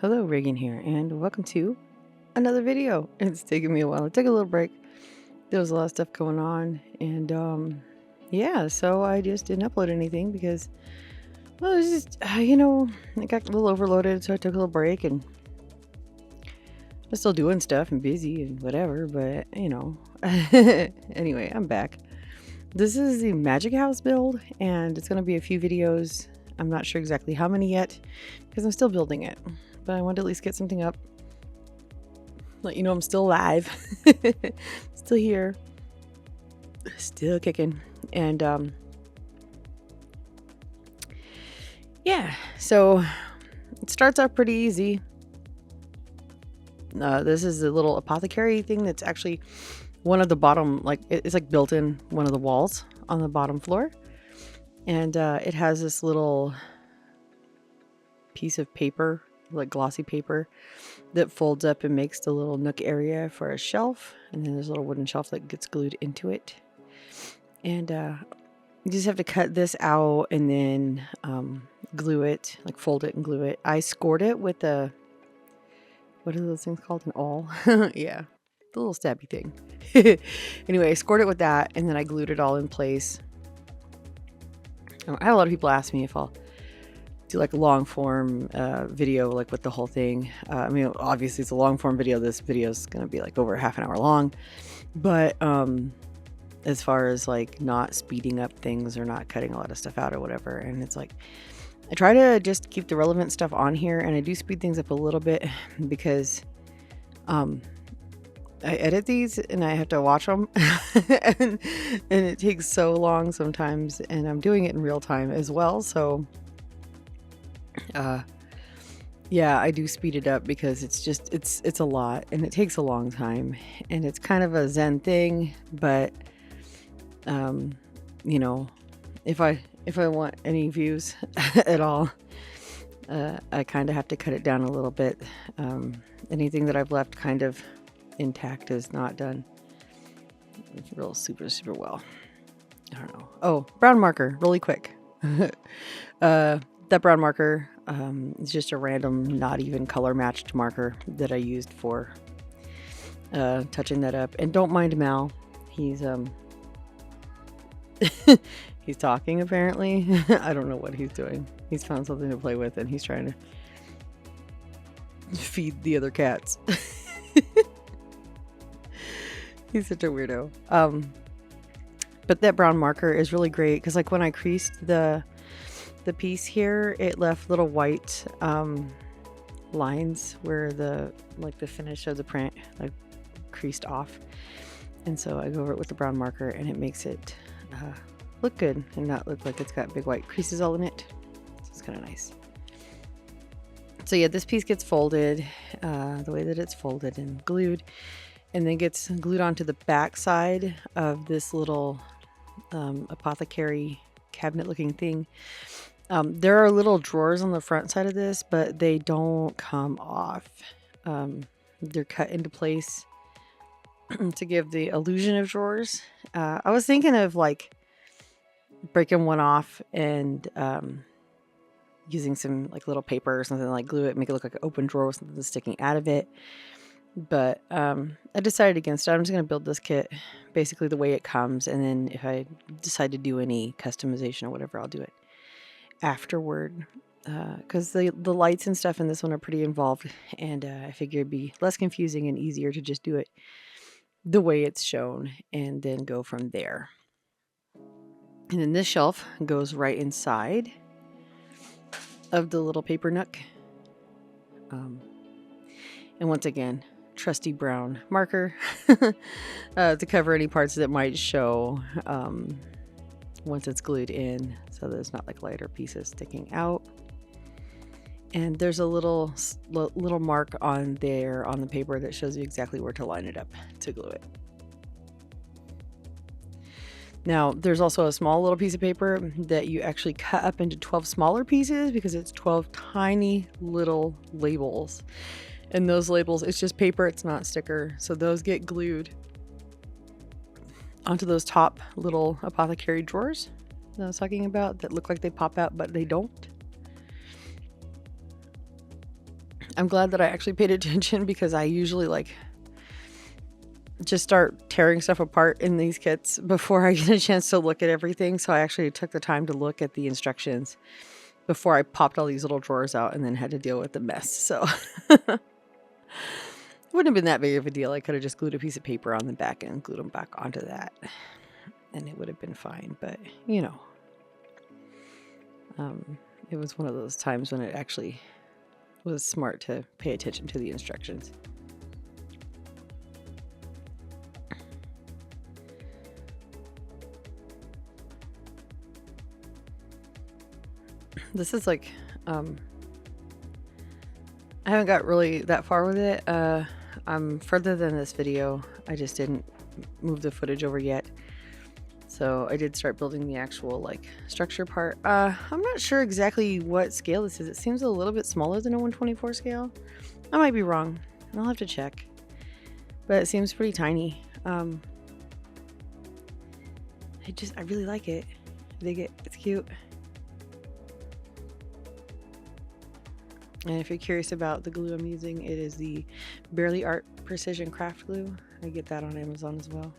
Hello, Reagan here, and welcome to another video. It's taken me a while. I took a little break. There was a lot of stuff going on, and yeah, so I just didn't upload anything because, well, it was just, I got a little overloaded, so I took a little break, and I'm still doing stuff and busy and whatever, but, anyway, I'm back. This is the Magic House build, and it's going to be a few videos. I'm not sure exactly how many yet, because I'm still building it. But I wanted to at least get something up. Let you know I'm still alive. Still here. Still kicking. And yeah, so it starts out pretty easy. This is a little apothecary thing that's actually one of the bottom, like it's like built in one of the walls on the bottom floor. And it has this little piece of paper, like glossy paper, that folds up and makes the little nook area for a shelf. And then there's a little wooden shelf that gets glued into it. And you just have to cut this out and then glue it, like fold it and glue it. I scored it with a, what are those things called? An awl? Yeah, the little stabby thing. Anyway, I scored it with that and then I glued it all in place. I had a lot of people ask me if I'll do like a long form video, like with the whole thing. I mean, obviously it's a long form video. This video is going to be like over half an hour long, but as far as like not speeding up things or not cutting a lot of stuff out or whatever. And it's like, I try to just keep the relevant stuff on here, and I do speed things up a little bit because I edit these and I have to watch them and it takes so long sometimes, and I'm doing it in real time as well. So yeah, I do speed it up because it's just, it's a lot and it takes a long time, and it's kind of a Zen thing, but you know, if I want any views at all, I kind of have to cut it down a little bit. Anything that I've left kind of intact is not done real super well. I don't know. Oh, brown marker, really quick. That brown marker is just a random, not even color matched marker that I used for touching that up. And don't mind Mal. He's he's talking apparently. I don't know what he's doing. He's found something to play with and he's trying to feed the other cats. He's such a weirdo. But that brown marker is really great because, like, when I creased the piece here, it left little white lines where the finish of the print like creased off, and so I go over it with the brown marker and it makes it look good and not look like it's got big white creases all in it. So it's kind of nice. So yeah, this piece gets folded the way that it's folded and glued, and then gets glued onto the back side of this little apothecary cabinet looking thing. There are little drawers on the front side of this, but they don't come off. They're cut into place to give the illusion of drawers. I was thinking of like breaking one off and using some like little paper or something, like glue it, make it look like an open drawer with something sticking out of it. But I decided against it. I'm just going to build this kit basically the way it comes, and then if I decide to do any customization or whatever, I'll do it afterward, because the lights and stuff in this one are pretty involved, and I figure it'd be less confusing and easier to just do it the way it's shown and then go from there. And then this shelf goes right inside of the little paper nook, and once again, trusty brown marker to cover any parts that might show once it's glued in, so there's not like lighter pieces sticking out. And there's a little mark on there on the paper that shows you exactly where to line it up to glue it. Now there's also a small little piece of paper that you actually cut up into 12 smaller pieces because it's 12 tiny little labels. And those labels, it's just paper, it's not sticker. So those get glued onto those top little apothecary drawers that I was talking about that look like they pop out, but they don't. I'm glad that I actually paid attention, because I usually like just start tearing stuff apart in these kits before I get a chance to look at everything. So I actually took the time to look at the instructions before I popped all these little drawers out and then had to deal with the mess. So it wouldn't have been that big of a deal. I could have just glued a piece of paper on the back and glued them back onto that, and it would have been fine. But you know, it was one of those times when it actually was smart to pay attention to the instructions. This is like, I haven't got really that far with it. I'm further than this video. I just didn't move the footage over yet. So I did start building the actual like structure part. I'm not sure exactly what scale this is. It seems a little bit smaller than a 1/24 scale. I might be wrong. I'll have to check. But it seems pretty tiny. I really like it. I dig it. It's cute. And if you're curious about the glue I'm using, it is the Barely Art Precision Craft Glue. I get that on Amazon as well.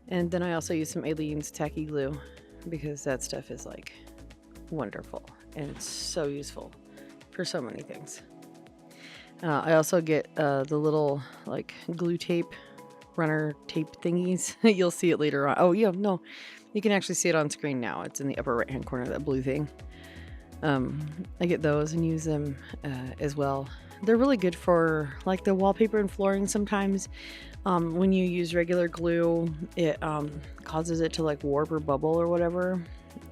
And then I also use some Aleene's tacky glue, because that stuff is like wonderful and it's so useful for so many things. I also get the little like glue tape, runner tape thingies. You'll see it later on. Oh yeah, no, you can actually see it on screen now. It's in the upper right hand corner, that blue thing. I get those and use them as well. They're really good for like the wallpaper and flooring sometimes. When you use regular glue, it causes it to like warp or bubble or whatever.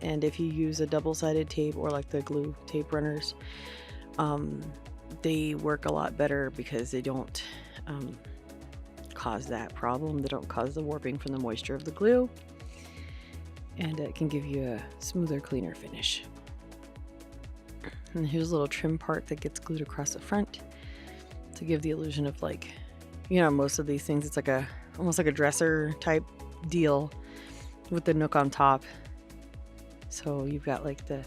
And if you use a double-sided tape or like the glue tape runners, they work a lot better because they don't cause that problem. They don't cause the warping from the moisture of the glue. And it can give you a smoother, cleaner finish. And here's a little trim part that gets glued across the front to give the illusion of like, you know, most of these things, it's like almost like a dresser type deal with the nook on top. So you've got like the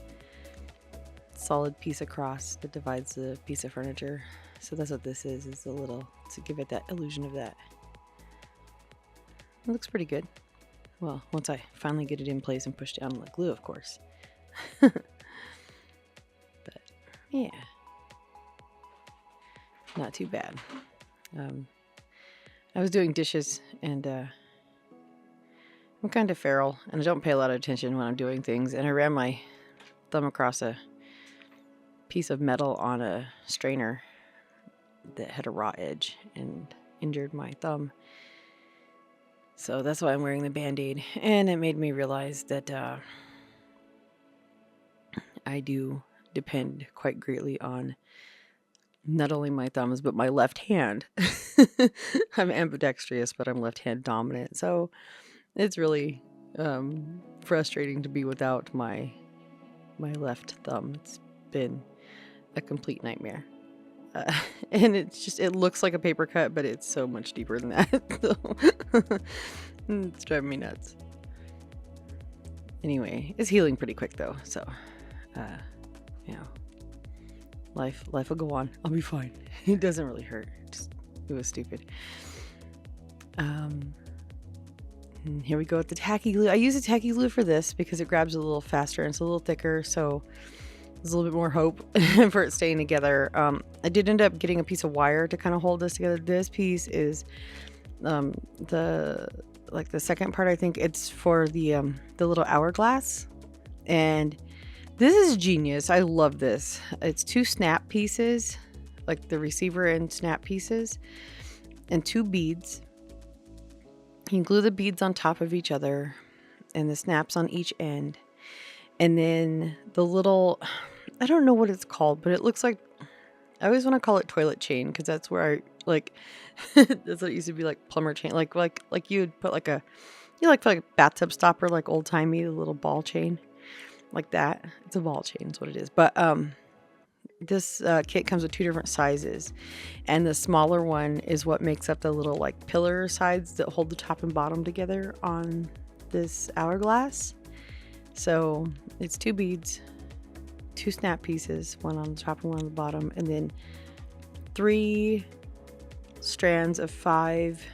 solid piece across that divides the piece of furniture. So that's what this is a little, to give it that illusion of that. It looks pretty good. Well, once I finally get it in place and push down the glue, of course. But yeah, not too bad. I was doing dishes, and I'm kind of feral, and I don't pay a lot of attention when I'm doing things, and I ran my thumb across a piece of metal on a strainer that had a raw edge and injured my thumb. So that's why I'm wearing the Band-Aid, and it made me realize that I do depend quite greatly on not only my thumbs, but my left hand. I'm ambidextrous, but I'm left hand dominant. So it's really frustrating to be without my left thumb. It's been a complete nightmare. And it looks like a paper cut, but it's so much deeper than that. So it's driving me nuts. Anyway, it's healing pretty quick though. So, you know, life will go on. I'll be fine. It doesn't really hurt. It was stupid. And here we go with the tacky glue. I use a tacky glue for this because it grabs a little faster and it's a little thicker. So there's a little bit more hope for it staying together. I did end up getting a piece of wire to kind of hold this together. This piece is the second part. I think it's for the little hourglass, and this is genius. I love this. It's 2 snap pieces, like the receiver and snap pieces, and 2 beads. You can glue the beads on top of each other and the snaps on each end. And then the little, I don't know what it's called, but it looks like, I always want to call it toilet chain, because that's where I like, that's what it used to be, like plumber chain, like you would put like for like a bathtub stopper, like old timey, the little ball chain, like that. It's a ball chain, is what it is. But this kit comes with 2 different sizes, and the smaller one is what makes up the little like pillar sides that hold the top and bottom together on this hourglass. So it's 2 beads, 2 snap pieces, one on the top and one on the bottom, and then 3 strands of 5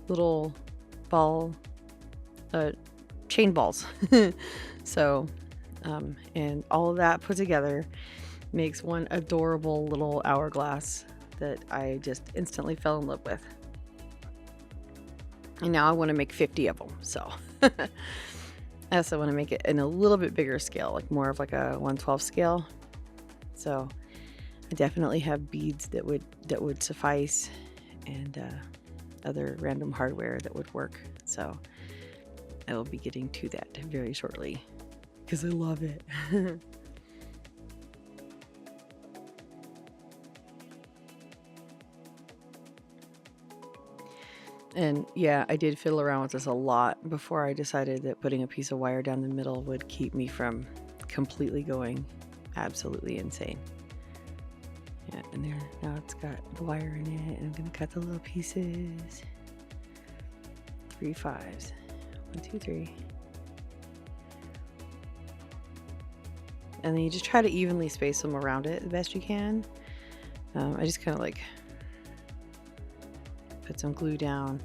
little ball chain balls. So and all of that put together makes one adorable little hourglass that I just instantly fell in love with. And now I want to make 50 of them. So I also want to make it in a little bit bigger scale, like more of like a 1/12 scale. So I definitely have beads that would suffice, and other random hardware that would work. So I will be getting to that very shortly because I love it. And yeah, I did fiddle around with this a lot before I decided that putting a piece of wire down the middle would keep me from completely going absolutely insane. Yeah, and there, now it's got the wire in it, and I'm gonna cut the little pieces. 3 5s. 1, 2, 3. And then you just try to evenly space them around it the best you can. I just kind of like put some glue down,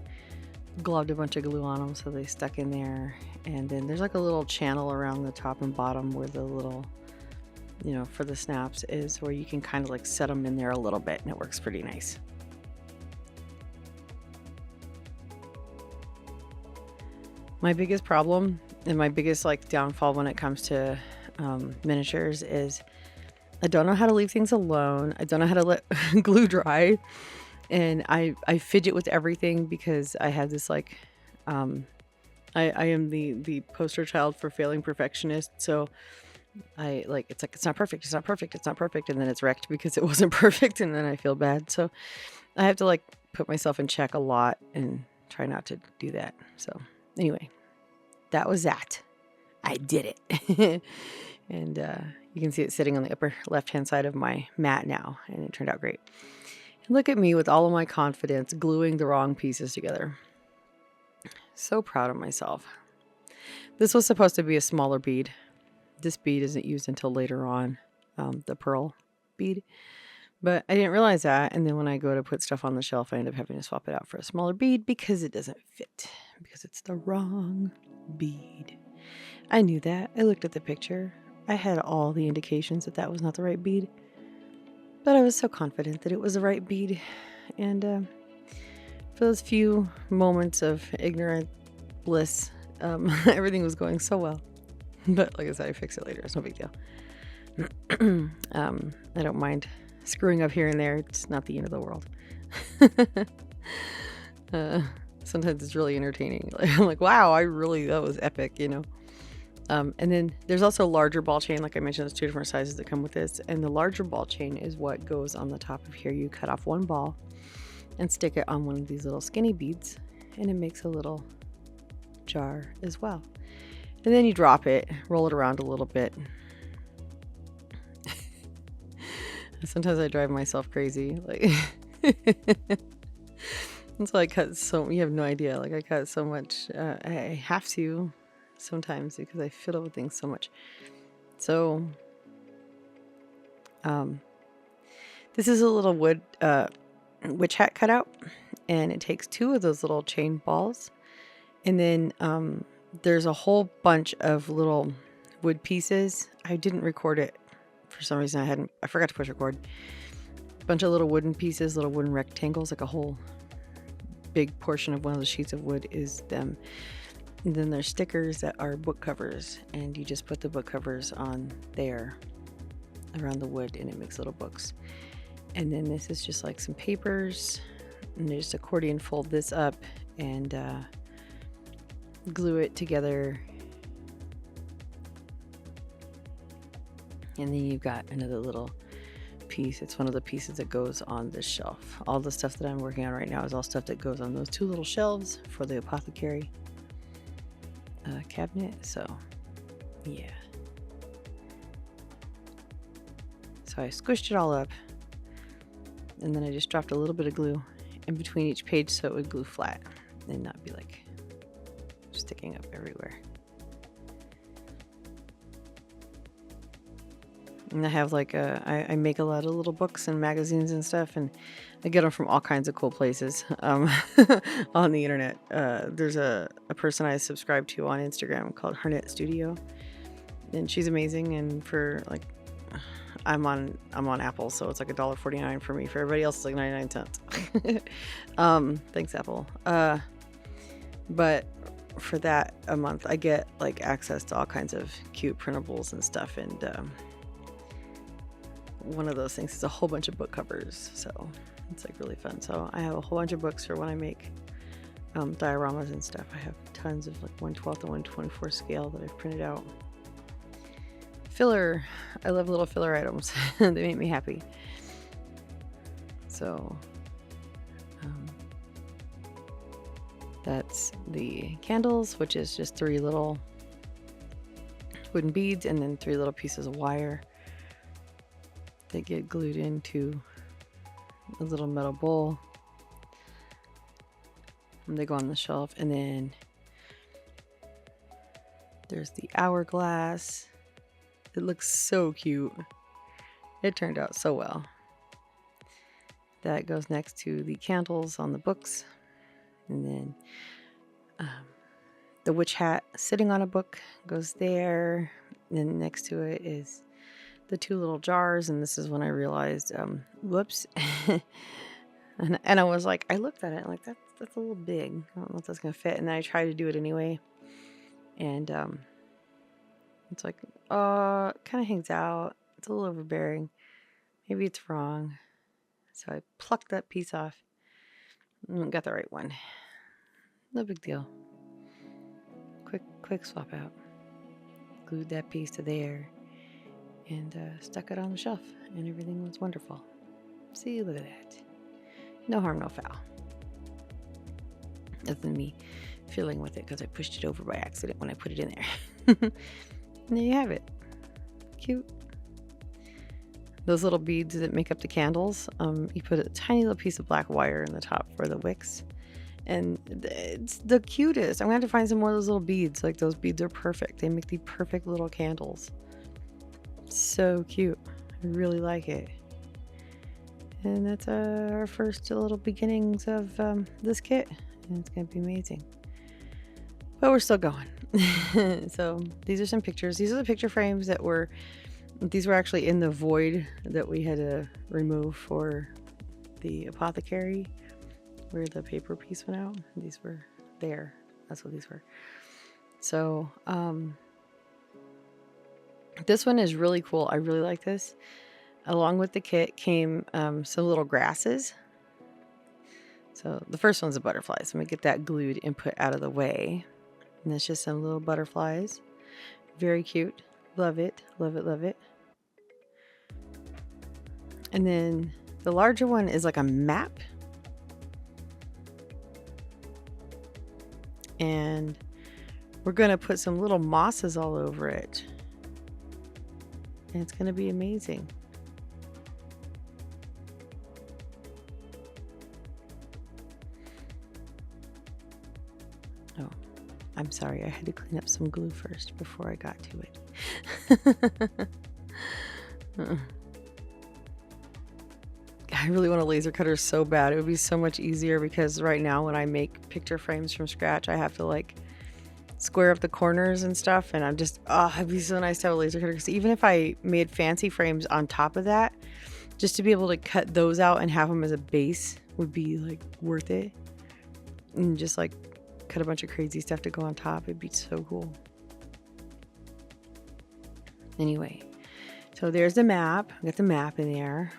glued a bunch of glue on them so they stuck in there, and then there's like a little channel around the top and bottom where the little, for the snaps is, where you can kind of like set them in there a little bit, and it works pretty nice. My biggest problem and my biggest like downfall when it comes to miniatures is I don't know how to leave things alone. I don't know how to let glue dry. And I fidget with everything because I have this like, I am the poster child for failing perfectionist. So it's not perfect. It's not perfect. It's not perfect. And then it's wrecked because it wasn't perfect. And then I feel bad. So I have to like put myself in check a lot and try not to do that. So anyway, that was that. I did it. And you can see it sitting on the upper left-hand side of my mat now. And it turned out great. Look at me with all of my confidence gluing the wrong pieces together. So proud of myself. This was supposed to be a smaller bead. This bead isn't used until later on, the pearl bead. But I didn't realize that. And then when I go to put stuff on the shelf, I end up having to swap it out for a smaller bead because it doesn't fit. Because it's the wrong bead. I knew that. I looked at the picture. I had all the indications that that was not the right bead. But I was so confident that it was the right bead. And for those few moments of ignorant bliss, everything was going so well. But like I said, I fix it later. It's no big deal. I don't mind screwing up here and there. It's not the end of the world. Sometimes it's really entertaining. I'm like, wow, that was epic, And then there's also larger ball chain. Like I mentioned, there's 2 different sizes that come with this. And the larger ball chain is what goes on the top of here. You cut off one ball and stick it on one of these little skinny beads. And it makes a little jar as well. And then you drop it, roll it around a little bit. Sometimes I drive myself crazy. And so I cut you have no idea. I cut so much. I have to sometimes because I fiddle with things so much. So this is a little wood witch hat cutout, and it takes 2 of those little chain balls, and then there's a whole bunch of little wood pieces. I didn't record it for some reason. I forgot to push record. A bunch of little wooden pieces, little wooden rectangles, like a whole big portion of one of the sheets of wood is them. And then there's stickers that are book covers, and you just put the book covers on there around the wood, and it makes little books. And then this is just like some papers, and there's accordion fold this up and glue it together. And then you've got another little piece. It's one of the pieces that goes on this shelf. All the stuff that I'm working on right now is all stuff that goes on those 2 little shelves for the Apothecary cabinet. So yeah, so I squished it all up, and then I just dropped a little bit of glue in between each page so it would glue flat and not be like sticking up everywhere. And I have like I make a lot of little books and magazines and stuff, and I get them from all kinds of cool places on the internet. There's a person I subscribe to on Instagram called Hernet Studio, and she's amazing. And for like, I'm on Apple, so it's like $1.49 for me. For everybody else, it's like 99 cents. Thanks, Apple. But for that a month, I get like access to all kinds of cute printables and stuff, and one of those things is a whole bunch of book covers, so it's like really fun. So I have a whole bunch of books for when I make dioramas and stuff. I have tons of like 1/12 and 1/24 scale that I've printed out. Filler, I love little filler items. They make me happy. So that's the candles, which is just 3 little wooden beads and then 3 little pieces of wire that get glued into a little metal bowl, and they go on the shelf. And then there's the hourglass. It looks so cute. It turned out so well. That goes next to the candles on the books, and then the witch hat sitting on a book goes there. And then next to it is the 2 little jars, and this is when I realized, whoops. and I was like, I looked at it like that's a little big. I don't know if that's gonna fit. And then I tried to do it anyway, and it's like, it kind of hangs out. It's a little overbearing. Maybe it's wrong. So I plucked that piece off and got the right one. No big deal. Quick swap out. Glued that piece to there and stuck it on the shelf, and everything was wonderful. See, look at that. No harm, no foul. Other than me fiddling with it because I pushed it over by accident when I put it in there. And there you have it. Cute. Those little beads that make up the candles, you put a tiny little piece of black wire in the top for the wicks. And it's the cutest. I'm going to have to find some more of those little beads. Like, those beads are perfect. They make the perfect little candles. So cute. I really like it. And that's our first little beginnings of this kit. And it's going to be amazing. But we're still going. So these are some pictures. These are the picture frames that were... These were actually in the void that we had to remove for the Apothecary, where the paper piece went out. These were there. That's what these were. So this one is really cool. I really like this. Along with the kit came some little grasses. So the first one's a butterfly. So I'm going to get that glued and put out of the way. And that's just some little butterflies. Very cute. Love it. Love it. Love it. And then the larger one is like a map. And we're going to put some little mosses all over it. And it's going to be amazing. Oh, I'm sorry. I had to clean up some glue first before I got to it. I really want a laser cutter so bad. It would be so much easier, because right now when I make picture frames from scratch, I have to like square up the corners and stuff, and I'm just, it'd be so nice to have a laser cutter, because even if I made fancy frames on top of that, just to be able to cut those out and have them as a base would be like worth it. And just like cut a bunch of crazy stuff to go on top. It'd be so cool. Anyway, so there's the map. I got the map in there.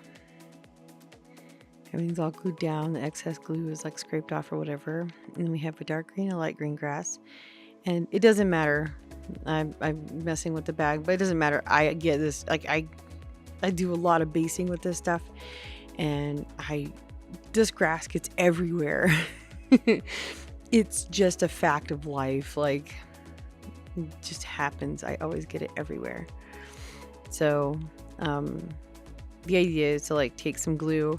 Everything's all glued down. The excess glue is like scraped off or whatever. And then we have a dark green and a light green grass. And it doesn't matter. I'm messing with the bag, but it doesn't matter. I get this. Like I do a lot of basing with this stuff, and this grass gets everywhere. It's just a fact of life. Like, it just happens. I always get it everywhere. So the idea is to like take some glue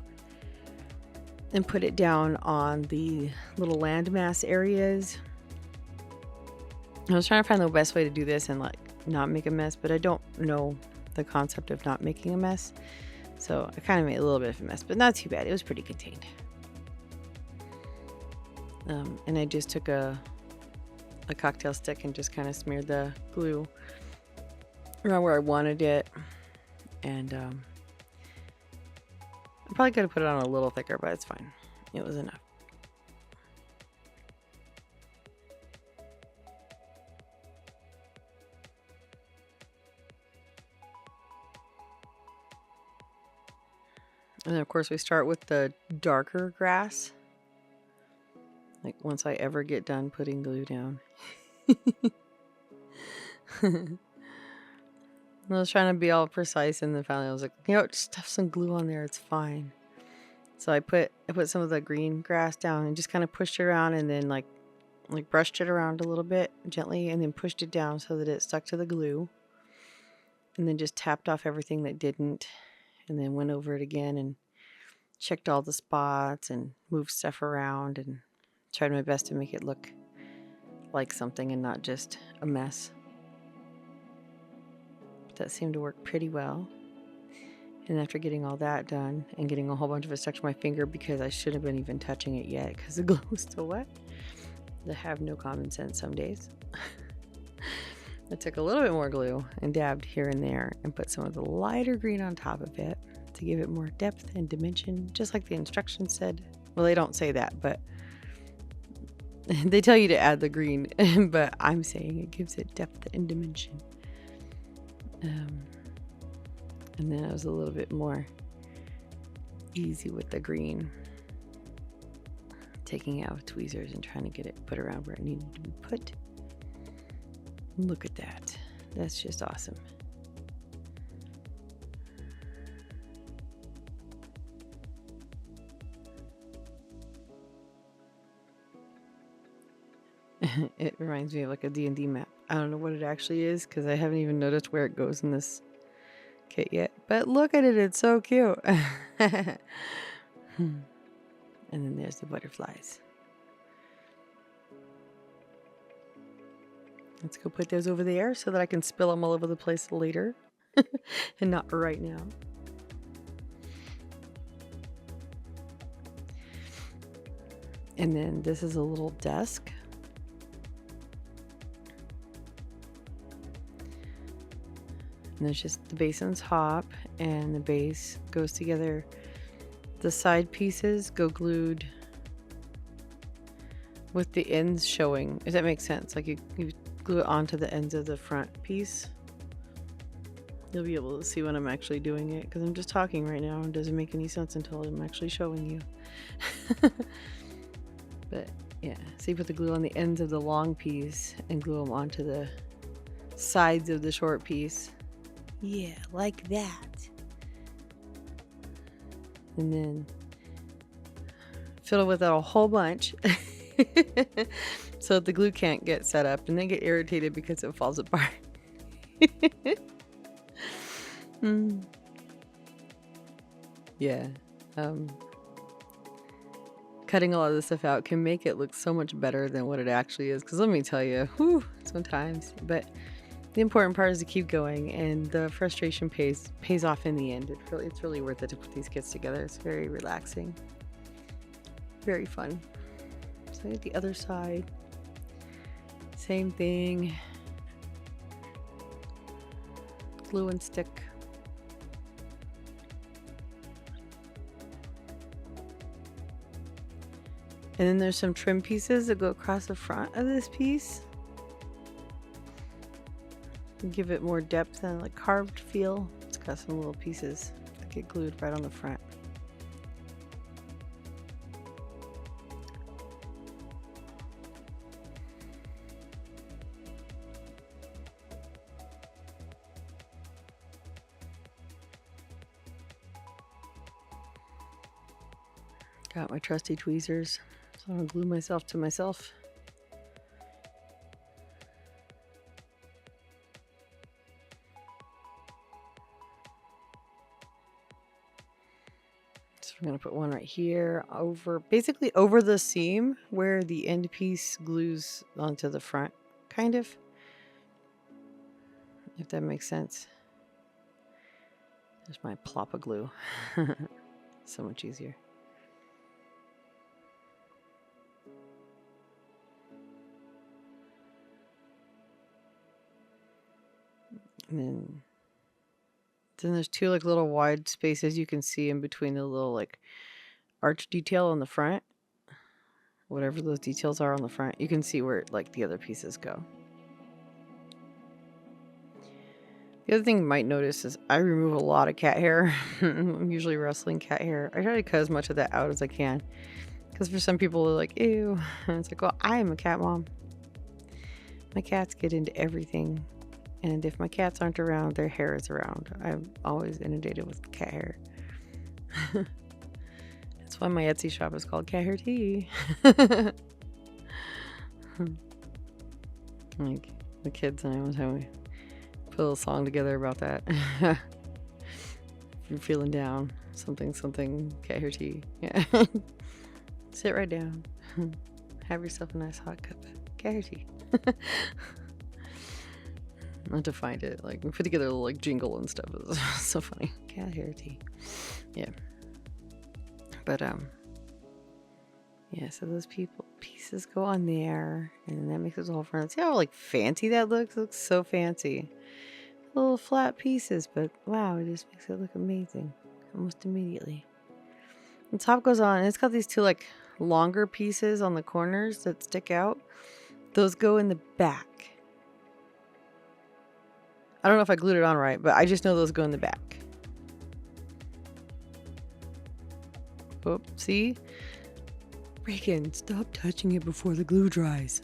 and put it down on the little landmass areas. I was trying to find the best way to do this and like not make a mess, but I don't know the concept of not making a mess. So I kind of made a little bit of a mess, but not too bad. It was pretty contained. And I just took a cocktail stick and just kind of smeared the glue around where I wanted it. And I probably could have put it on a little thicker, but it's fine. It was enough. And then of course we start with the darker grass. Like once I ever get done putting glue down. I was trying to be all precise, and then finally I was like, you know, just stuff some glue on there, it's fine. So I put some of the green grass down and just kind of pushed it around, and then like brushed it around a little bit gently, and then pushed it down so that it stuck to the glue. And then just tapped off everything that didn't, and then went over it again and checked all the spots and moved stuff around and tried my best to make it look like something and not just a mess. But that seemed to work pretty well. And after getting all that done and getting a whole bunch of it stuck to my finger, because I shouldn't have been even touching it yet because the glue was still wet. I have no common sense some days. I took a little bit more glue and dabbed here and there and put some of the lighter green on top of it to give it more depth and dimension, just like the instructions said. Well, they don't say that, but they tell you to add the green, but I'm saying it gives it depth and dimension. And then I was a little bit more easy with the green, taking it out with tweezers and trying to get it put around where it needed to be put. Look at that. That's just awesome. It reminds me of like a D&D map. I don't know what it actually is because I haven't even noticed where it goes in this kit yet. But look at it. It's so cute. And then there's the butterflies. Let's go put those over there so that I can spill them all over the place later. And not right now. And then this is a little desk. And there's just the base on top, and the base goes together. The side pieces go glued with the ends showing, if that makes sense. Like you glue it onto the ends of the front piece. You'll be able to see when I'm actually doing it, because I'm just talking right now and it doesn't make any sense until I'm actually showing you. But yeah, so you put the glue on the ends of the long piece and glue them onto the sides of the short piece. Yeah, like that. And then fiddle with it a whole bunch so that the glue can't get set up and then get irritated because it falls apart. Yeah. Cutting a lot of this stuff out can make it look so much better than what it actually is. Because let me tell you, sometimes. But the important part is to keep going, and the frustration pays off in the end. It's really worth it to put these kits together. It's very relaxing, very fun. So at the other side, same thing. Glue and stick. And then there's some trim pieces that go across the front of this piece. Give it more depth and like carved feel. It's got some little pieces that get glued right on the front. Got my trusty tweezers, so I'll glue myself to myself. So I'm going to put one right here basically over the seam where the end piece glues onto the front, kind of, if that makes sense. There's my plop of glue. So much easier. And then there's two like little wide spaces you can see in between the little like arch detail on the front. Whatever those details are on the front, you can see where like the other pieces go. The other thing you might notice is I remove a lot of cat hair. I'm usually wrestling cat hair. I try to cut as much of that out as I can. Because for some people, they're like, ew. And it's like, well, I am a cat mom. My cats get into everything. And if my cats aren't around, their hair is around. I'm always inundated with cat hair. That's why my Etsy shop is called Cat Hair Tea. Like, the kids and I one time we put a little song together about that. If you're feeling down, something, cat hair tea. Yeah. Sit right down. Have yourself a nice hot cup of cat hair tea. Not to find it. Like, we put together a little like jingle and stuff. It was so funny. Cat hair tea. Yeah. But yeah, so those pieces go on there, and that makes it the whole front. See how like fancy that looks? It looks so fancy. Little flat pieces, but wow, it just makes it look amazing almost immediately. The top goes on, and it's got these two like longer pieces on the corners that stick out. Those go in the back. I don't know if I glued it on right, but I just know those go in the back. Oh, see? Reagan, stop touching it before the glue dries.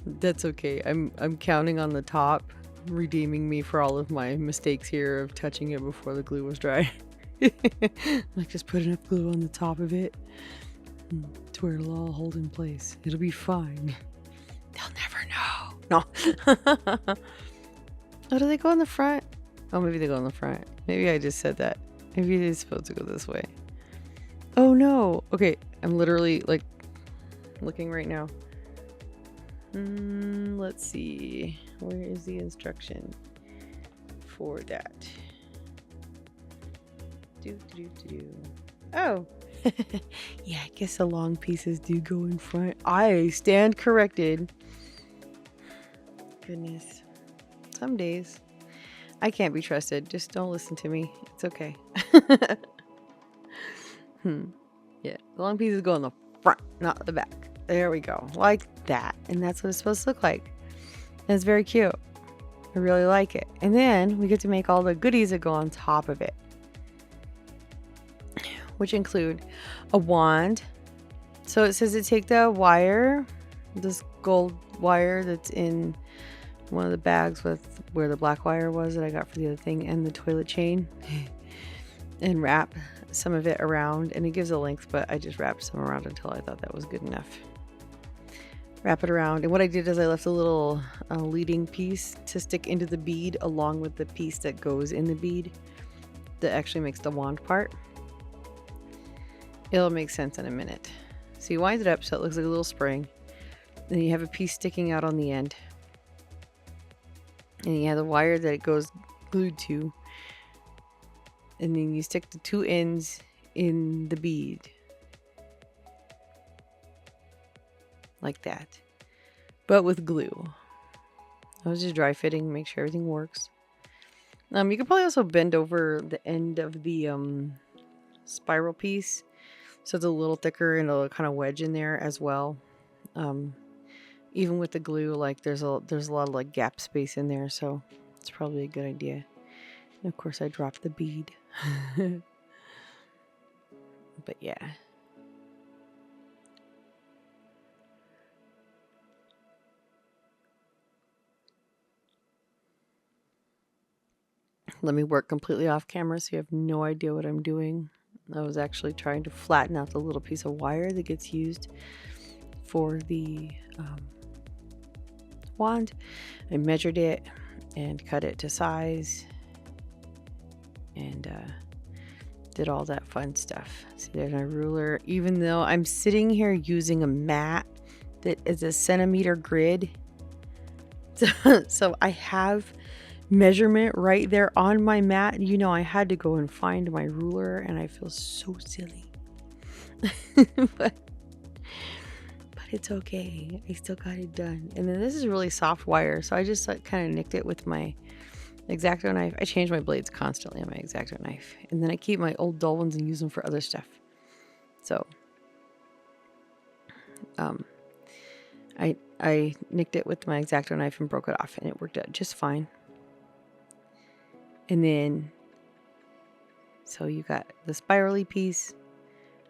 That's okay. I'm counting on the top, redeeming me for all of my mistakes here of touching it before the glue was dry. Like, just put enough glue on the top of it to where it'll all hold in place. It'll be fine. They'll never know. No. Oh, do they go on the front? Oh, maybe they go on the front. Maybe I just said that. Maybe they're supposed to go this way. Oh no. Okay, I'm literally like looking right now. Let's see. Where is the instruction for that? Oh. Yeah, I guess the long pieces do go in front. I stand corrected. Goodness. Some days I can't be trusted. Just don't listen to me. It's okay. Yeah, the long pieces go in the front, not the back. There we go. Like that. And that's what it's supposed to look like. And it's very cute. I really like it. And then we get to make all the goodies that go on top of it, which include a wand. So it says to take the wire, this gold wire that's in one of the bags with where the black wire was that I got for the other thing, and the toilet chain, and wrap some of it around. And it gives a length, but I just wrapped some around until I thought that was good enough. Wrap it around, and what I did is I left a little leading piece to stick into the bead along with the piece that goes in the bead that actually makes the wand part. It'll make sense in a minute. So you wind it up so it looks like a little spring. Then you have a piece sticking out on the end. And you have the wire that it goes glued to. And then you stick the two ends in the bead. Like that. But with glue. I was just dry fitting, make sure everything works. You could probably also bend over the end of the spiral piece, so it's a little thicker and it'll kind of wedge in there as well. Even with the glue, like there's a lot of like gap space in there, so it's probably a good idea. And of course, I dropped the bead. But yeah. Let me work completely off camera so you have no idea what I'm doing. I was actually trying to flatten out the little piece of wire that gets used for the wand. I measured it and cut it to size and did all that fun stuff. See, there's my ruler. Even though I'm sitting here using a mat that is a centimeter grid, so I have measurement right there on my mat. You know, I had to go and find my ruler, and I feel so silly. but it's okay. I still got it done. And then this is really soft wire, so I just like, kind of nicked it with my X-Acto knife. I change my blades constantly on my X-Acto knife, and then I keep my old dull ones and use them for other stuff. So I nicked it with my X-Acto knife and broke it off, and it worked out just fine. And then, so you got the spirally piece,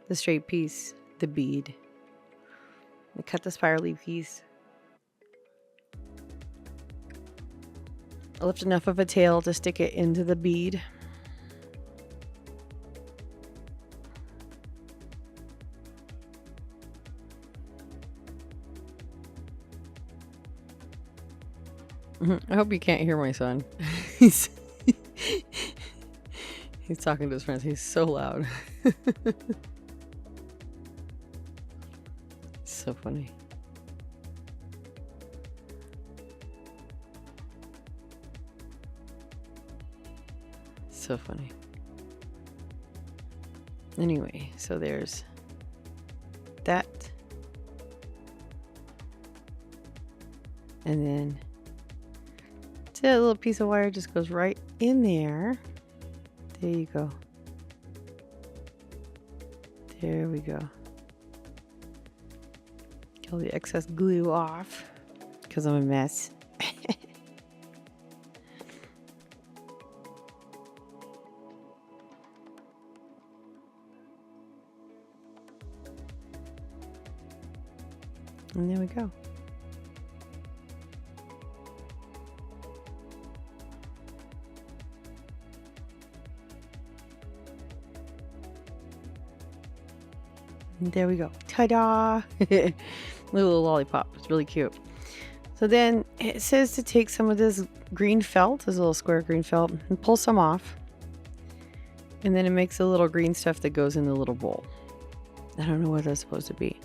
the straight piece, the bead. I cut the spirally piece. I left enough of a tail to stick it into the bead. I hope you can't hear my son. He's talking to his friends. He's so loud. So funny. So funny. Anyway, so there's that. And then that little piece of wire just goes right in there. There you go. There we go. Get all the excess glue off because I'm a mess. And there we go. And there we go. Ta-da! Little lollipop. It's really cute. So then it says to take some of this green felt, this little square green felt, and pull some off. And then it makes a little green stuff that goes in the little bowl. I don't know what that's supposed to be.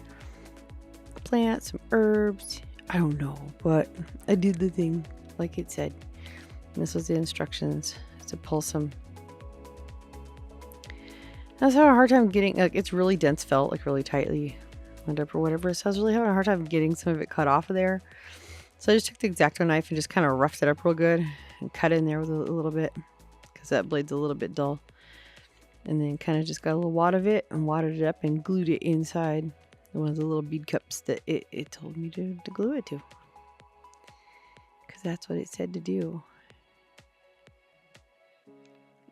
A plant, some herbs. I don't know, but I did the thing like it said. And this was the instructions to pull some. I was having a hard time getting, like, it's really dense felt, like really tightly wound up or whatever. So I was really having a hard time getting some of it cut off of there. So I just took the X-Acto knife and just kind of roughed it up real good and cut in there with a little bit because that blade's a little bit dull. And then kind of just got a little wad of it and wadded it up and glued it inside one of the little bead cups that it told me to glue it to. Because that's what it said to do.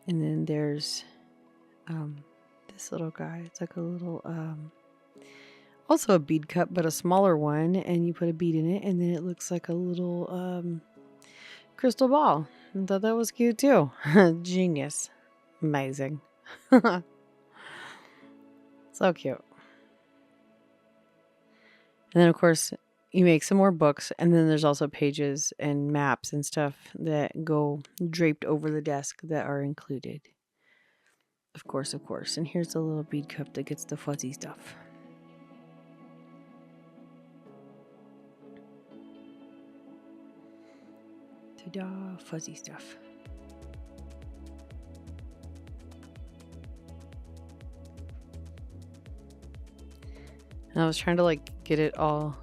And then there's this little guy. It's like a little, also a bead cup, but a smaller one. And you put a bead in it, and then it looks like a little crystal ball. I thought that was cute too. Genius. Amazing. So cute. And then, of course, you make some more books, and then there's also pages and maps and stuff that go draped over the desk that are included. Of course. And here's the little bead cup that gets the fuzzy stuff. Ta-da, fuzzy stuff. And I was trying to like get it all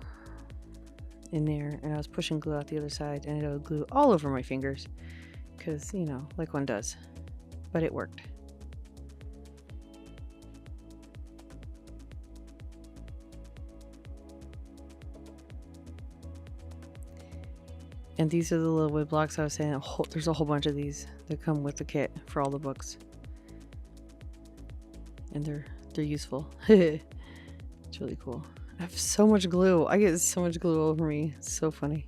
in there, and I was pushing glue out the other side, and it would glue all over my fingers because, you know, like one does. But it worked. And these are the little wood blocks I was saying. There's a whole bunch of these that come with the kit for all the books. And they're useful. It's really cool. I have so much glue. I get so much glue over me. It's so funny.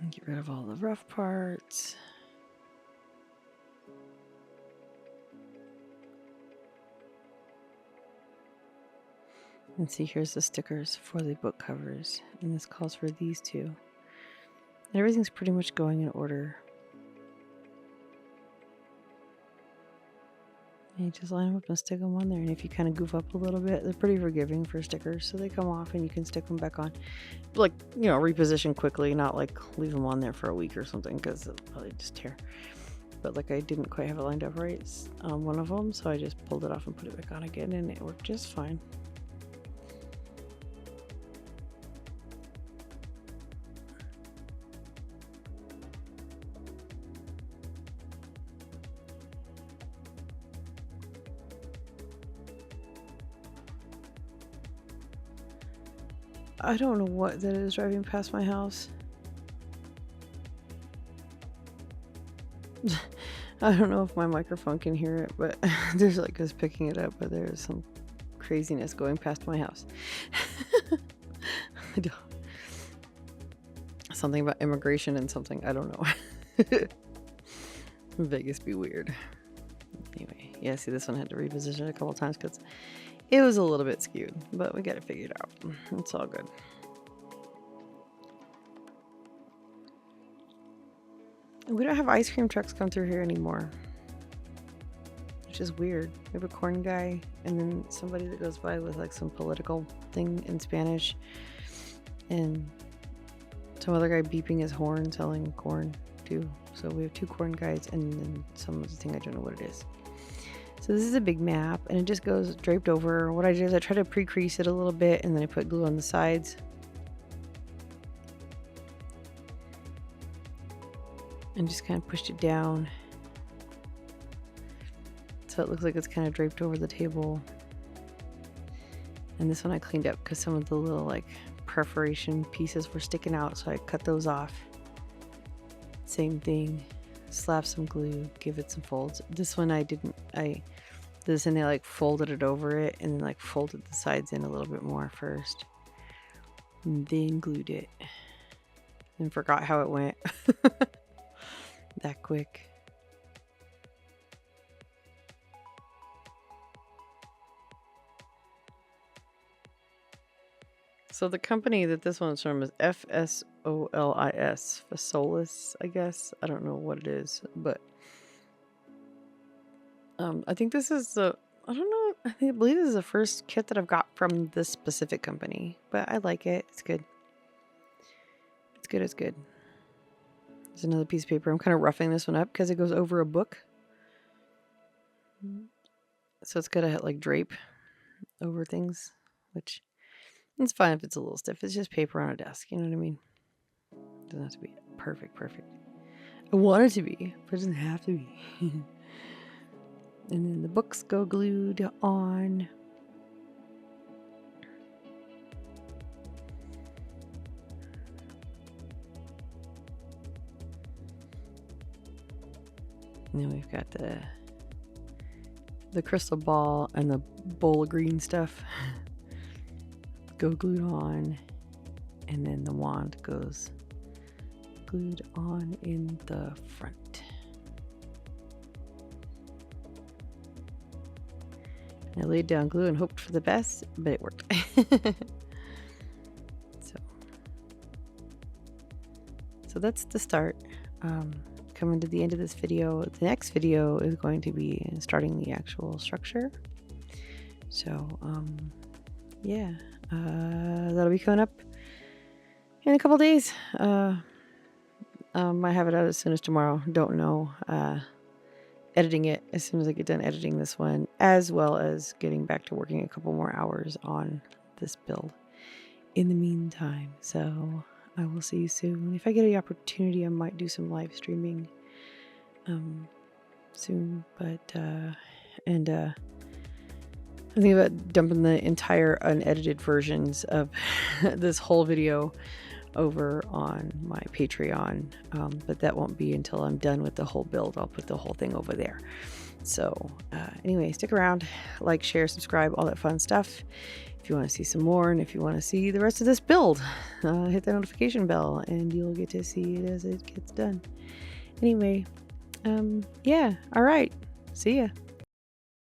And get rid of all the rough parts. And see, here's the stickers for the book covers. And this calls for these two. And everything's pretty much going in order. And you just line them up and stick them on there. And if you kind of goof up a little bit, they're pretty forgiving for stickers. So they come off and you can stick them back on. Like, you know, reposition quickly, not like leave them on there for a week or something because they'll probably just tear. But like I didn't quite have it lined up right on one of them. So I just pulled it off and put it back on again and it worked just fine. I don't know what that is driving past my house. I don't know if my microphone can hear it, but there's like us picking it up, but there's some craziness going past my house. I don't, something about immigration and something, I don't know. Vegas be weird. Anyway, yeah, see, this one had to reposition a couple times because it was a little bit skewed, but we got it figured out. It's all good. We don't have ice cream trucks come through here anymore, which is weird. We have a corn guy and then somebody that goes by with like some political thing in Spanish and some other guy beeping his horn selling corn too. So we have two corn guys and then some other thing, I don't know what it is. So this is a big map and it just goes draped over. What I did is I try to pre-crease it a little bit and then I put glue on the sides. And just kind of pushed it down. So it looks like it's kind of draped over the table. And this one I cleaned up because some of the little like perforation pieces were sticking out. So I cut those off. Same thing. Slap some glue, give it some folds. This one I didn't, this and they like folded it over it and then like folded the sides in a little bit more first. And then glued it. And forgot how it went. That quick. So the company that this one's from is FSOLIS, Fasolis, I guess. I don't know what it is, but I think this is the, I don't know, I believe this is the first kit that I've got from this specific company, but I like it. It's good. It's good. It's good. There's another piece of paper. I'm kind of roughing this one up because it goes over a book. So it's got to like drape over things, which it's fine if it's a little stiff. It's just paper on a desk. You know what I mean? It doesn't have to be perfect. I want it to be, but it doesn't have to be. And then the books go glued on. And then we've got the crystal ball and the bowl of green stuff go glued on, and then the wand goes glued on in the front. I laid down glue and hoped for the best, but it worked. So that's the start. Coming to the end of this video. The next video is going to be starting the actual structure. So yeah, that'll be coming up in a couple days. I have it out as soon as tomorrow. Don't know. Editing it as soon as I get done editing this one, as well as getting back to working a couple more hours on this build in the meantime. So I will see you soon. If I get the opportunity, I might do some live streaming soon, but I'm thinking about dumping the entire unedited versions of this whole video over on my Patreon, but that won't be until I'm done with the whole build. I'll put the whole thing over there. So anyway, stick around, like, share, subscribe, all that fun stuff if you want to see some more, and if you want to see the rest of this build, hit the notification bell and you'll get to see it as it gets done. Anyway, yeah, all right, see ya.